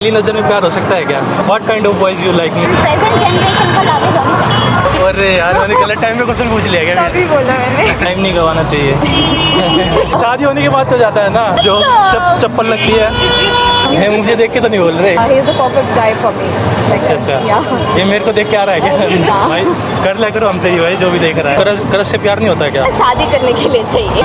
पहली नजर में प्यार हो सकता है क्या? What kind of boys you like? Present generation का लव इज ओनली सेक्स। अरे यार मैंने गलत टाइम में क्वेश्चन पूछ लिया क्या? तभी बोला मैंने। टाइम नहीं गवाना चाहिए। शादी होने के बाद तो जाता है ना, जो चप्पल लगती है। मुझे देख के तो नहीं बोल रहे। He is the perfect guy for me. अच्छा अच्छा, Yeah. ये मेरे को देख के आ रहा है क्या? हाँ। भाई कर लिया करो हमसे ही भाई, जो भी देख रहा है। क्रश से प्यार नहीं होता क्या? शादी करने के लिए चाहिए।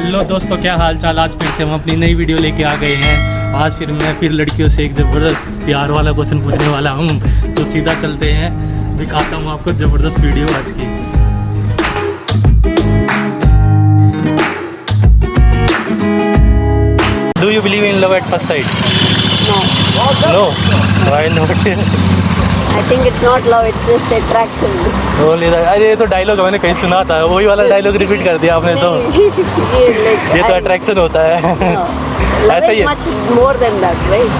हेलो दोस्तों, क्या हाल चाल? आज फिर से हम अपनी नई वीडियो लेके आ गए हैं। आज मैं लड़कियों से एक ज़बरदस्त प्यार वाला क्वेश्चन पूछने वाला हूँ, तो सीधा चलते हैं, दिखाता हूँ आपको ज़बरदस्त वीडियो आज की। Do you believe in love at first sight? No, why not? I think it's not love, it's just attraction. अरे ये तो डायलॉग मैंने कहीं सुना था, वही वाला डायलॉग रिपीट कर दिया आपने तो। ये तो अट्रैक्शन होता है। ऐसा ही है। Much more than that, right?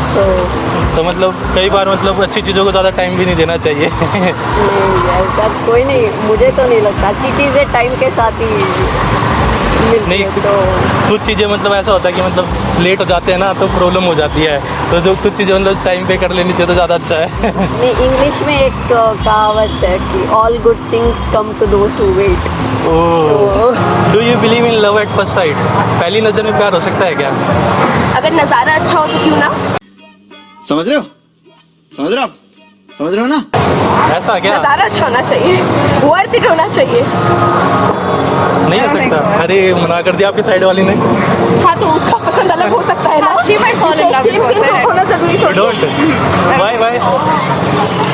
तो मतलब कई बार मतलब अच्छी चीज़ों को ज़्यादा टाइम भी नहीं देना चाहिए। नहीं ऐसा कोई नहीं, मुझे तो नहीं लगता। अच्छी चीज़ें टाइम के साथ ही मिलती नहीं, है। तो कुछ चीज़ें मतलब ऐसा होता है कि मतलब लेट हो जाते हैं ना तो प्रॉब्लम हो जाती है, तो जो कुछ चीज़ें मतलब टाइम पे कर लेनी चाहिए तो ज़्यादा अच्छा है। नहीं, इंग्लिश में एक कहावत है कि all good things come to those who wait. Do you believe in love at first sight? पहली नज़र में प्यार हो सकता है क्या? अगर नज़ारा अच्छा हो तो क्यों ना। समझ रहे हो? समझ रहे हो आप? समझ रहे हो ना? ऐसा क्या? नज़ारा अच्छा होना चाहिए, वर्थ इट होना चाहिए। नहीं हो सकता? अरे मना कर दिया आपकी साइड वाली ने। हाँ तो उसका पसंद अलग हो सकता है ना। She might fall in love with person. होना जरूरी थोड़ी है। Don't Y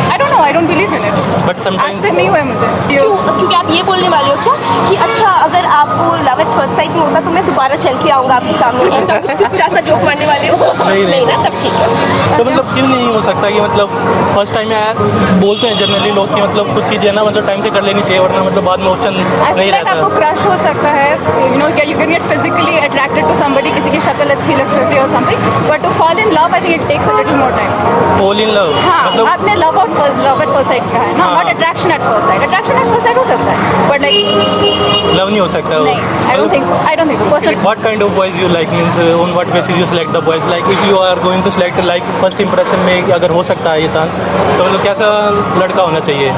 I don't know, I don't believe in it. But आज समटाइम्स तक नहीं हुआ है मुझे। क्योंकि आप ये बोलने वाले हो क्या कि अच्छा अगर आपको लव एट फर्स्ट साइट में होता तो मैं दोबारा चल के आऊँगा आपके सामने, ऐसा कुछ कुछ सा जोक मारने वाले हो? नहीं। ना, तब ठीक है। तो मतलब क्यों नहीं हो सकता कि मतलब फर्स्ट टाइम में बोलते हैं जनरली लोग कि मतलब कुछ चीज़ें ना मतलब टाइम से कर लेनी चाहिए, वरना मतलब बाद में ऑप्शन नहीं रहता। आपको क्रश हो सकता है, you know, you can get physically attracted to somebody, किसी की शक्ल अच्छी लग सकती है और something, but to fall in love I think it takes a little more time. Fall in love हाँ, मतलब आपने लव एट फर्स्ट साइट कहा है ना, हाँ। Not attraction eight first site. Attraction eight first site हो सकता है, बट लाइक लव नहीं हो सकता। नहीं, I don't think so. I don't think so personally. What kind of boys you like? Means on what basis you select the boys? Like if you are going to select like first impression में अगर हो सकता है ये chance, तो मतलब कैसा लड़का होना चाहिए?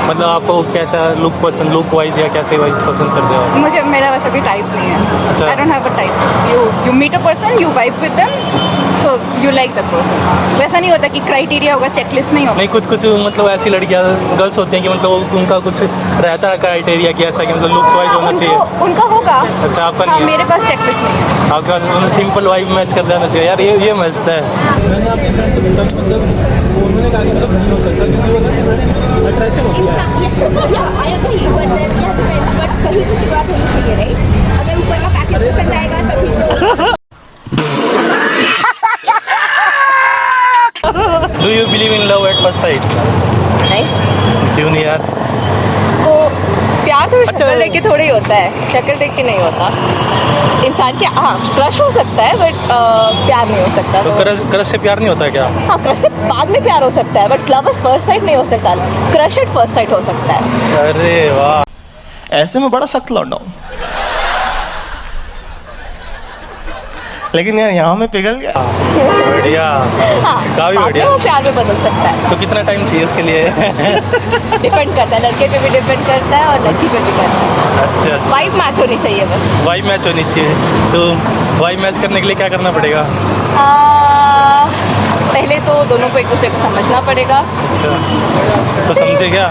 मतलब आपको कैसा लुक वाइज या कैसे वाइज पसंद करते हो? मुझे मेरा वैसा भी टाइप नहीं है। अच्छा। I don't have a type. You meet a person, you vibe with them, so you like that person. वैसा नहीं होता कि क्राइटेरिया होगा, चेकलिस्ट नहीं होगा। नहीं, कुछ मतलब ऐसी लड़कियां गर्ल्स होती हैं कि मतलब उनका कुछ रहता है क्राइटेरिया कि ऐसा कि मतलब लुक्स वाइज होना चाहिए। उनका होगा। अच्छा, आपका हाँ, नहीं है? मेरे पास चेकलिस्ट नहीं है। आपका मतलब सिंपल वाइब मैच कर देना चाहिए यार, ये मस्त है। मैंने आपके फ्रेंड को मतलब उन्होंने कहा कि मतलब नहीं हो सकता क्योंकि वो अट्रैक्शन होती है। कहीं तो शुरुआत होनी चाहिए, राइट? अगर ऊपर का पैकेज पसंद आएगा तभी तो। Do you believe in love at first site? नहीं, क्यों नहीं यार? तो प्यार तो शक्ल देख के थोड़ी होता है, शक्ल देख के नहीं होता। इंसान के हाँ क्रश हो सकता है बट प्यार नहीं हो सकता। तो क्रश से प्यार नहीं होता क्या? हाँ, क्रश से बाद में प्यार हो सकता है but love at first site नहीं हो सकता। क्रश एट फर्स्ट साइट हो सकता है। अरे वाह, ऐसे में बड़ा सख्त लौंडा हूँ, लेकिन यार यहाँ में पिघल गया। बढ़िया, हाँ, काफी बाद में बढ़िया। वो प्यार में बदल सकता है। तो कितना टाइम चाहिए इसके लिए? डिपेंड करता है, लड़के पे भी डिपेंड करता है और लड़की पे भी करता है। अच्छा, वाइब मैच होनी चाहिए बस। वाइब मैच होनी चाहिए। तो वाइब मैच करने के लिए क्या करना पड़ेगा? पहले तो दोनों को एक दूसरे को समझना पड़ेगा। अच्छा, तो समझे क्या?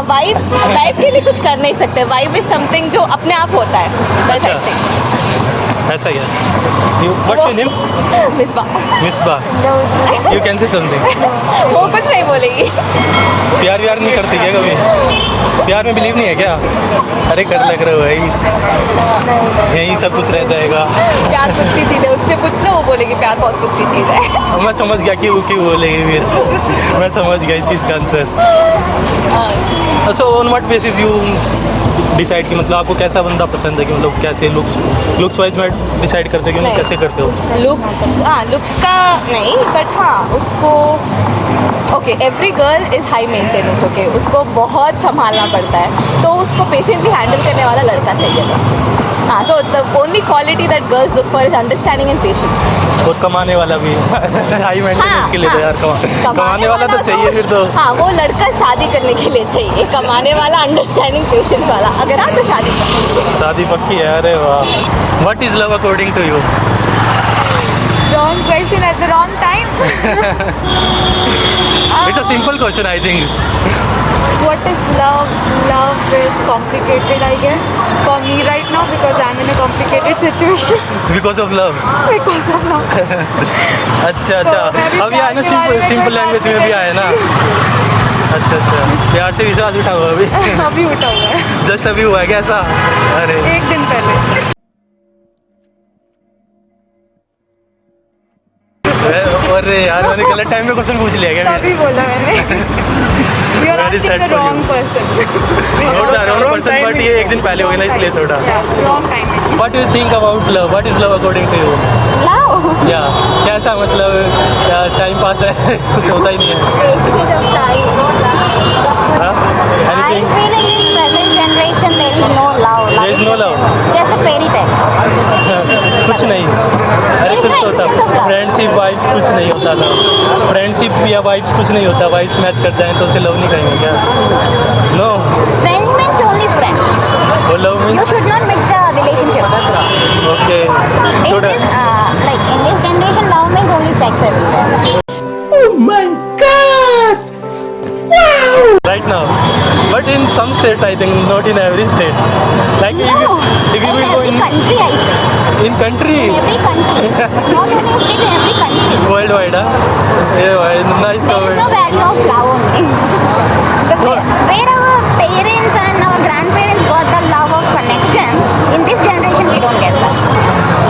वाइब के लिए कुछ कर नहीं सकते। वाइब इज समथिंग जो अपने आप होता है। अच्छा। ऐसा क्या? What's your name? Misbah. You can say something. वो कुछ नहीं बोलेगी। प्यार व्यार नहीं करती क्या कभी? प्यार में बिलीव नहीं है क्या? अरे कर लग रहा है भाई, यही सब कुछ रह जाएगा। प्यार कुत्ती चीज़ है, उससे कुछ ना वो बोलेगी प्यार बहुत कुत्ती चीज़ है। मैं समझ गया कि वो क्यों बोलेगी फिर। मैं समझ गया इस चीज़ का answer. So on what basis you decide कि मतलब आपको कैसा बंदा पसंद है, कि मतलब कैसे लुक्स वाइज में डिसाइड करते हो कि मतलब कैसे करते हो? लुक्स का नहीं, बट हाँ उसको okay, every girl is high maintenance. Okay, उसको बहुत संभालना पड़ता है, तो उसको पेशेंटली हैंडल करने वाला लड़का चाहिए बस। हाँ, so the only quality that girls look for is understanding and patience. और कमाने वाला भी हाई मेंटेनेंस के लिए तो यार कमाने वाला तो चाहिए फिर तो। हाँ, वो लड़का शादी करने के लिए चाहिए, कमाने वाला, अंडरस्टैंडिंग पेशेंस वाला। अगर हाँ तो शादी कर। शादी पक्की है, अरे वाह। What is love according to you? Wrong question at the wrong time. It's a simple question I think. What is love? Love is complicated, I guess, for me right now because I'm in a complicated situation because of love. because of love. अच्छा तो अच्छा, मैं भी अब ये आया ना प्यार के बारे में सिंपल कोई लैंग्वेज बात में भी आया ना। अच्छा अच्छा, प्यार से विश्वास उठा हुआ अभी अभी उठा हुआ है, जस्ट अभी हुआ है क्या ऐसा? अरे 1 दिन पहले। अरे यार, मैंने गलत टाइम में क्वेश्चन पूछ लिया क्या? तभी बोला मैंने। You are Very sad asking the for wrong you. person. Note the wrong person, but ये एक दिन पहले हो गया ना इसलिए थोड़ा। Yeah, wrong timing. What do you think about love? What is love according to you? Love. या कैसा, मतलब टाइम पास है कुछ होता ही नहीं है? Wastage of time. हाँ? I Anything? feel in this present generation there is no love. There is no love. Just a fairy tale. कुछ नहीं, अरे There is कुछ no तो होता। existence of love. Friendship vibes कुछ नहीं होता लव। फ्रेंडशिप या वाइब्स कुछ नहीं होता, वाइब्स मैच कर जाए तो उसे लव नहीं कहेंगे क्या? No, Friend means only friend. वो love You means should not mix the relationships. Okay In थोड़ा। this, like in this generation, love means only sex everywhere. Right now, but in some states I think, not in every state. Like No, if you in will go every country I say. in country, In every country, not only in state, in every country. worldwide, yeah, nice There is no comment. value of love only. Where our parents and our grandparents got the love of connection, in this generation we don't get that.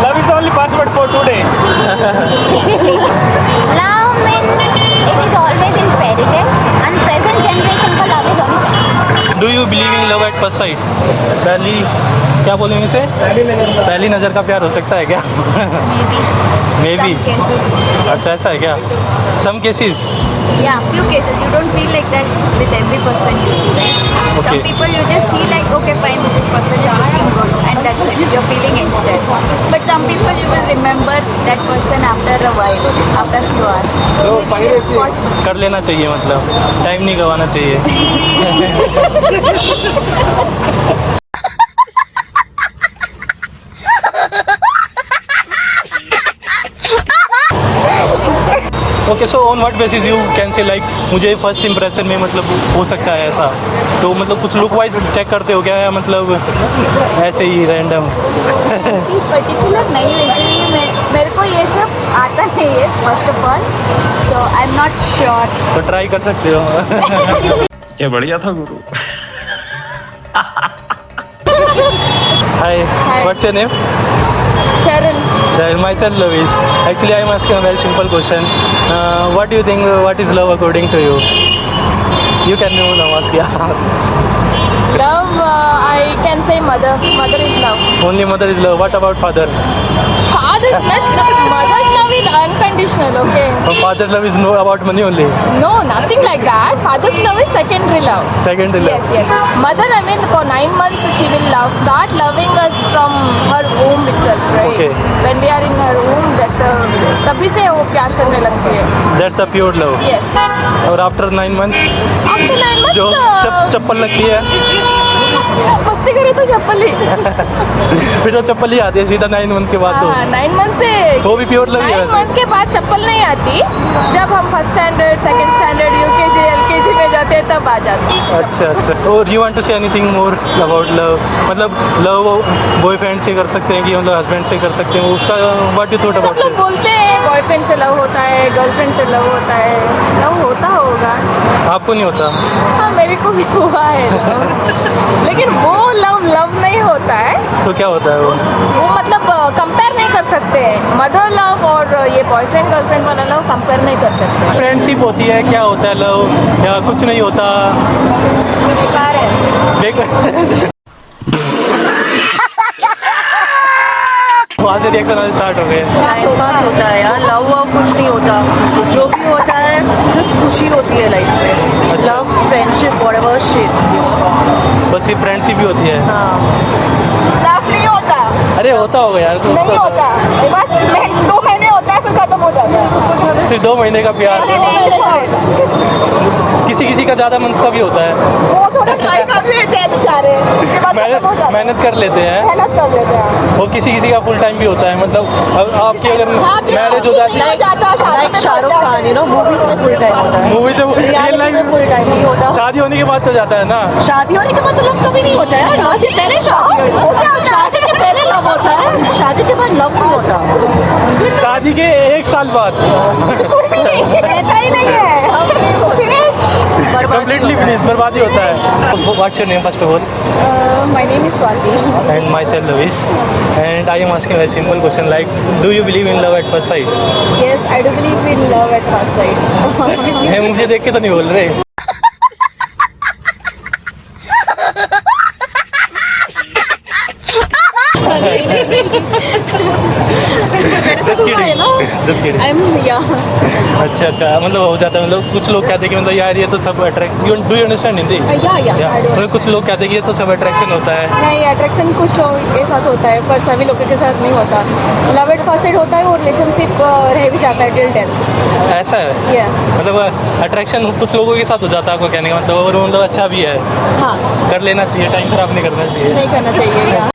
Love is the only password for today. Love means it is always in fairy tale, and present generation का love is only sex. Do you believe in love at first sight? पहली, क्या बोलेंगे इसे? पहली नज़र का प्यार हो सकता है क्या? Maybe. Some cases. अच्छा, ऐसा है क्या? Some cases. Yeah, few cases. You don't feel like that with every person you see, right? Okay. Some people you just see like, okay, fine, this person is looking good, and that's it. You're feeling instant. But some people you will remember that person after a while, after a few hours. So it's possible. कर लेना चाहिए, मतलब time नहीं गवाना चाहिए। Okay, so on what basis you can say like मुझे first impression में मतलब हो सकता है ऐसा, तो मतलब कुछ लुक वाइज चेक करते हो क्या, या मतलब ऐसे ही रैंडम? पर्टिकुलर नहीं है, मेरे को ये सब आता नहीं है first of all, so I am not sure. तो ट्राई कर सकते हो। क्या बढ़िया था गुरु। Hi, what's your name? Sharon, Myself Lovish. Actually, I am asking a very simple question. What do you think? What is love according to you? You can now ask. Yeah. love, I can say mother. Mother is love. Only mother is love. What about father? Father's not, mother's love is unconditional, okay? Father's love is no about money only. No, nothing like that. Father's love is secondary love. Secondary love. Yes, yes. Mother, I mean, for 9 months she will start loving us from her womb itself, right? Okay. When we are in her womb, तभी से वो प्यार करने लगती है. That's the pure love. Yes. और after 9 months After 9 months, जो चप्पल लगती है, मस्ती करे तो चप्पल ही. फिर तो चप्पल ही आती है सीधा 9 मंथ के बाद तो। हाँ, 9 मंथ से. वो भी प्योर लव ही है 9 वैसे। मंथ के बाद चप्पल नहीं आती. जब हम first standard, second standard, UKG, LKG में जाते हैं तब आ जाती है. अच्छा अच्छा। और you want to say anything more about love? मतलब लव बॉयफ्रेंड से कर सकते हैं कि मतलब हस्बैंड से कर सकते हैं, उसका व्हाट यू थॉट सब अबाउट लोग इट? बोलते हैं बॉयफ्रेंड से लव होता है, गर्लफ्रेंड से लव होता है. लव होता होगा. आपको नहीं होता? हाँ, मेरे को भी हुआ है love. लेकिन वो लव नहीं होता है. तो क्या होता है वो? वो मतलब कंपेयर नहीं कर सकते हैं. मदर लव और ये बॉयफ्रेंड गर्लफ्रेंड वाला लव कंपेयर नहीं कर सकते. फ्रेंडशिप होती है, क्या होता है लव, या कुछ नहीं होता? बेकार है. देख वहाँ से रिएक्शन स्टार्ट हो गए। टाइम पास होता है यार, लव वव कुछ नहीं होता. जो भी होता है सिर्फ खुशी होती है लाइफ में. अच्छा। Love, friendship, whatever shit. बस ये फ्रेंडशिप ही होती है। हाँ. लव नहीं होता. अरे होता होगा यार कुछ नहीं तो होता, बस 2 महीने होता है फिर खत्म हो जाता है। सिर्फ 2 महीने का प्यार किसी किसी का ज़्यादा मंथ का भी होता है। वो थोड़ा ट्राई कर लेते हैं बेचारे, उसके बाद खत्म हो जाता है। मेहनत कर लेते हैं मेहनत कर लेते हैं। और किसी किसी का फुल टाइम भी होता है, मतलब अब आपकी अगर मैरिज हो जाती है like Shahrukh Khan, you know, movies में फुल टाइम होता है, मूवी से रियल रियलिटी में फुल लाइफ टाइम नहीं होता। शादी होने के बाद तो जाता है ना। शादी होने के बाद तो लव कभी नहीं होता है, शादी से पहले शादी शादी के पहले लव होता है, शादी के बाद लव नहीं होता। शादी के 1 साल बाद ऐसा ही नहीं है। कंप्लीटली फिनिश, बर्बादी होता है। What's your name first of all? My name is Swati. And myself Lavish, and I am asking a very simple question like, do you believe in love at first sight? Yes, I do believe in love at first sight. है मुझे देख के तो नहीं बोल रहे। Just kidding, just kidding. I'm yeah. अच्छा अच्छा, मतलब हो जाता है, मतलब कुछ लोग कहते हैं कि मतलब यार ये तो सब attraction, do you understand Hindi? Yeah. I do. मतलब कुछ लोग कहते हैं कि ये तो सब अट्रैक्शन होता है। नहीं, अट्रैक्शन कुछ लोगों के साथ होता है पर सभी लोगों के साथ नहीं होता। लव एट फर्स्ट साइट होता है, वो रिलेशनशिप रह भी जाता है टिल डेथ। ऐसा है Yeah. मतलब अट्रैक्शन कुछ लोगों के साथ हो जाता है, आपको कहने का मतलब, और वो मतलब अच्छा भी है, हाँ, कर लेना चाहिए, टाइम खराब नहीं करना चाहिए। नहीं करना चाहिए। या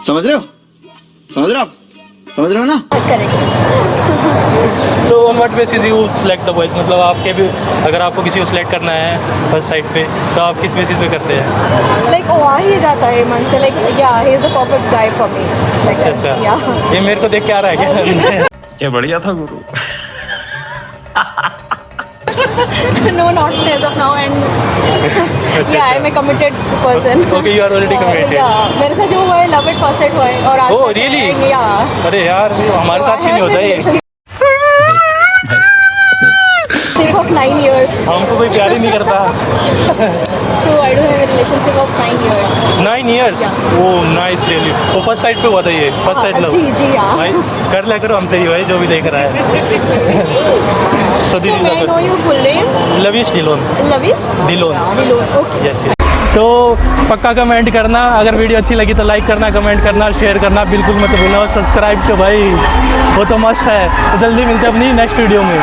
समझ रहे हो, समझ रहे हो आप, समझ रहे हो ना? Correct. So on what basis you select the boys, मतलब आपके भी अगर आपको किसी को सिलेक्ट करना है फर्स्ट साइड पे तो आप किस बेसिस पे करते हैं? लाइक वो आ ही जाता है मन से, लाइक या he is the perfect guy for me. अच्छा अच्छा, या ये मेरे को देख के आ रहा है क्या? क्या बढ़िया था गुरु। no, not as of now, and yeah, I'm a committed person. Okay, you are already committed. Yeah, मेरे साथ जो हुआ है लव एट फर्स्ट साइट हुआ है और आज Oh, तक really? है, yeah. अरे यार हमारे साथ क्यों नहीं होता ये? Relationship of 9 years. हमको कोई प्यार ही नहीं करता। So I do have a relationship of 9 years. 9 years? Oh nice, really. वो फर्स्ट साइड पे हुआ था ये, फर्स्ट साइड लव। जी हाँ। भाई कर लिया करो हमसे ही भाई, जो भी देख रहा है। So this So is may I the know your full name? Lavish Dhillon. Lavish? Dhillon. Dilon. Okay. Yes. तो पक्का कमेंट करना, अगर वीडियो अच्छी लगी तो लाइक करना, कमेंट करना, शेयर करना बिल्कुल मत भूलना, और सब्सक्राइब तो भाई वो तो मस्ट है। तो जल्दी मिलते हैं अपनी नेक्स्ट वीडियो में।